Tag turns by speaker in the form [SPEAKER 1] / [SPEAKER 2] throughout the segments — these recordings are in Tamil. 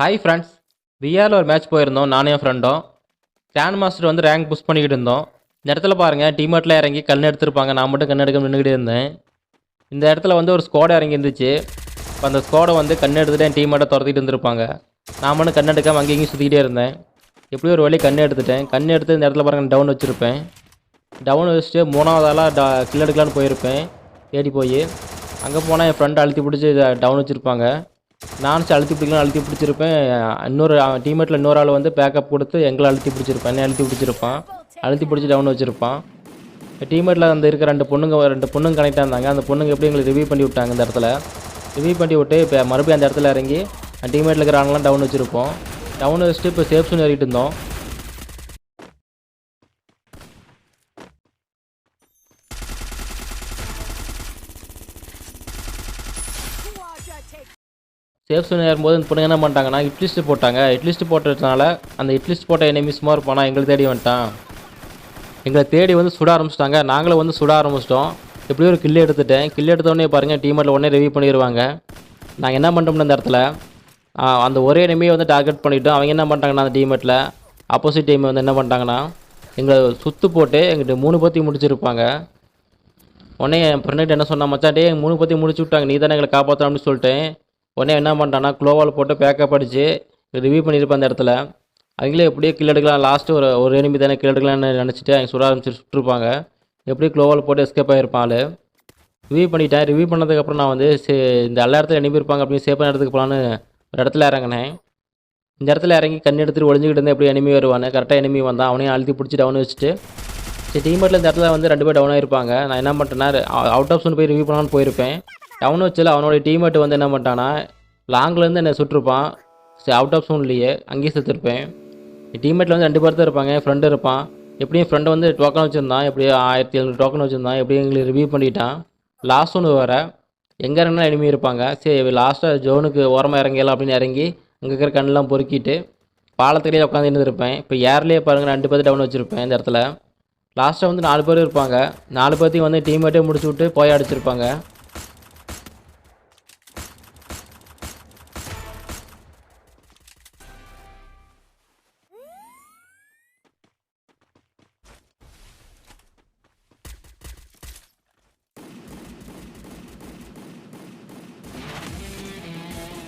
[SPEAKER 1] ஹாய் ஃப்ரெண்ட்ஸ், விஆரில் ஒரு மேட்ச் போயிருந்தோம். நானும் என் ஃப்ரெண்டும் கிராண்ட் மாஸ்டர் வந்து ரேங்க் புஷ் பண்ணிக்கிட்டு இருந்தோம். இந்த இடத்துல பாருங்கள், டீம்மேட்டில் இறங்கி கண் எடுத்திருப்பாங்க. நான் மட்டும் கண் எடுக்க நின்றுக்கிட்டே இருந்தேன். இந்த இடத்துல வந்து ஒரு ஸ்குவாட் இறங்கி இருந்துச்சு. இப்போ அந்த ஸ்குவாடை வந்து கண் எடுத்துகிட்டு என் டீம்மேட்டை துரத்திட்டு இருந்திருப்பாங்க. நான் மட்டும் கண் எடுக்காமல் அங்கேயும் இங்கேயும் சுற்றிக்கிட்டே இருந்தேன். எப்படியும் ஒரு வழி கண் எடுத்துட்டேன். கண் எடுத்து இந்த இடத்துல பாருங்கள் டவுன் வச்சுருப்பேன். டவுன் வச்சுட்டு மூணாவது ஆளாக கில் எடுக்கலான்னு போயிருப்பேன். தேடி போய் அங்கே போனால் என் ஃப்ரெண்டை அழுத்தி பிடிச்சி டவுன் வச்சுருப்பாங்க. நானும் அழுத்தி பிடிக்கலாம் அழுத்தி பிடிச்சிருப்பேன். இன்னொரு டீம்மேட்டில் இன்னொரு ஆள் வந்து பேக்கப் கொடுத்து எங்களை அழுத்தி பிடிச்சிருப்பேன். என்ன அழுத்தி பிடிச்சிருப்பான். அழுத்தி பிடிச்சி டவுன் வச்சுருப்பான். டீம்மேட்டில் அந்த இருக்க ரெண்டு பொண்ணுங்க கனெக்டாக இருந்தாங்க. அந்த பொண்ணுங்க எப்படி எங்களுக்கு ரிவ்யூ பண்ணி விட்டாங்க. இந்த இடத்துல ரிவ்யூ பண்ணி விட்டு இப்போ மறுபடியும் அந்த இடத்துல இறங்கி டீம்மேட்டில் இருக்கிற ஆளுங்களாம் டவுன் வச்சுருப்போம். டவுன் வச்சுட்டு இப்போ சேஃப் ஜோன் ஏறிட்டு இருந்தோம். சேஃப் ஜோன் ஏறும்போது இந்த பொண்ணுங்க என்ன பண்ணிட்டாங்கன்னா ஹிட்லிஸ்ட்டு போட்டாங்க. ஹிட்லிஸ்ட்டு போட்டதுனால அந்த ஹிட்லிஸ்ட் போட்ட எனிமி சும்மா இருப்பானா எங்களை தேடி வந்துட்டான். எங்களை தேடி வந்து சுட ஆரம்பிச்சிட்டாங்க. நாங்களும் வந்து சுட ஆரம்பிச்சிட்டோம். எப்படியும் ஒரு கில்லு எடுத்துட்டேன். கில்லு எடுத்தோடனே பாருங்கள் டீம்மேட்டில் உடனே ரிவ்யூ பண்ணிடுவாங்க. நாங்கள் என்ன பண்ணிட்டோம்னா இந்த இடத்துல அந்த ஒரே எனிமியை வந்து டார்கெட் பண்ணிவிட்டோம். அவங்க என்ன பண்ணிட்டாங்கன்னா அந்த டீம்மேட்டில் ஆப்போசிட் டீம் வந்து என்ன பண்ணிட்டாங்கன்னா எங்களை சுற்று போட்டு எங்கிட்ட 3 பற்றி முடிச்சிருப்பாங்க. உடனே என் ஃப்ரெண்டுகிட்ட என்ன சொன்னால் மச்சான் 3 பற்றி முடிச்சு விட்டாங்க, நீ தானே எங்களை காப்பாற்றணும் அப்படின்னு சொல்லிட்டேன். உடனே என்ன பண்ணிட்டான்னா க்ளோவால் போட்டு பேக்கப் அடித்து ரிவ்யூ பண்ணியிருப்பேன் அந்த இடத்துல. அவங்களே எப்படியே கில் எடுக்கலாம், லாஸ்ட்டு ஒரு எனிமி தானே கில் எடுக்கலாம்னு நினச்சிட்டு அவங்க சுட ஆரம்பிச்சு சுட்டுருப்பாங்க. எப்படியும் க்ளோவால் போட்டு எஸ்கேப் ஆகிருப்பான் ஆள். ரிவ்யூ பண்ணிட்டேன். ரிவ்யூ பண்ணதுக்கப்புறம் நான் வந்து இந்த எல்லா இடத்துல எனிமி இருப்பாங்க அப்படின்னு சேஃபான இடத்துக்கு போகலான்னு ஒரு இடத்துல இறங்கினேன். இந்த இடத்துல இறங்கி கண் எடுத்துகிட்டு ஒழிஞ்சிக்கிட்டு இருந்தேன். எப்படி எனிமி வருவானு கரெக்டாக எனிமி வந்தான். அவனையும் அழுத்தி பிடிச்சி டவுன் வச்சுட்டு சரி டீம்மேட்டில் இந்த இடத்துல வந்து 2 பேர் டவுன் ஆகிருப்பாங்க. நான் என்ன பண்ணிட்டேன்னா அவுட் ஆஃப் ஜோன் போய் ரிவ்யூ பண்ணலான்னு போயிருப்பேன். டவுன் வச்சில் அவனோட டீம்மேட் வந்து என்ன பண்ணிட்டான்னா லாங்லேருந்து என்னை சுட்டிருப்பான். சரி அவுட் ஆஃப் ஜோன்லேயே அங்கேயே செத்துருப்பேன். என் டீம்மேட்டில் வந்து 2 பேர் தான் இருப்பாங்க. என் ஃப்ரெண்டு இருப்பான். எப்படியும் என் ஃப்ரெண்டு வந்து டோக்கன் வச்சுருந்தான். எப்படியும் 1700 டோக்கன் வச்சுருந்தான். எப்படியும் எங்களுக்கு ரிவ்யூ பண்ணிட்டான். லாஸ்ட் ஒன்று வேறு எங்கே இறங்கினா எனிமி இருப்பாங்க. சரி லாஸ்ட்டாக ஜோனுக்கு ஓரமாக இறங்கலாம் அப்படின்னு இறங்கி அங்கே இருக்கிற கண்ணெலாம் பொறுக்கிட்டு பாலத்திலேயே உட்காந்து இருந்திருப்பேன். இப்போ ஏர்லேயே பாருங்கள் 2 பேர் டவுன் வச்சுருப்பேன். இந்த இடத்துல லாஸ்ட்டாக வந்து 4 பேர் இருப்பாங்க. 4 பேர்த்தையும் வந்து டீம்மேட்டே முடிச்சு விட்டு போய் அடிச்சிருப்பாங்க.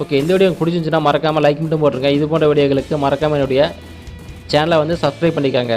[SPEAKER 1] ஓகே, இந்த வீடியோ உங்களுக்கு பிடிச்சிருந்துச்சுன்னா மறக்காமல் லைக் மட்டும் போட்டுருங்க. இது போன்ற வீடியோகளுக்கு மறக்காமல் என்னுடைய சேனலை வந்து சப்ஸ்கிரைப் பண்ணிக்கோங்க.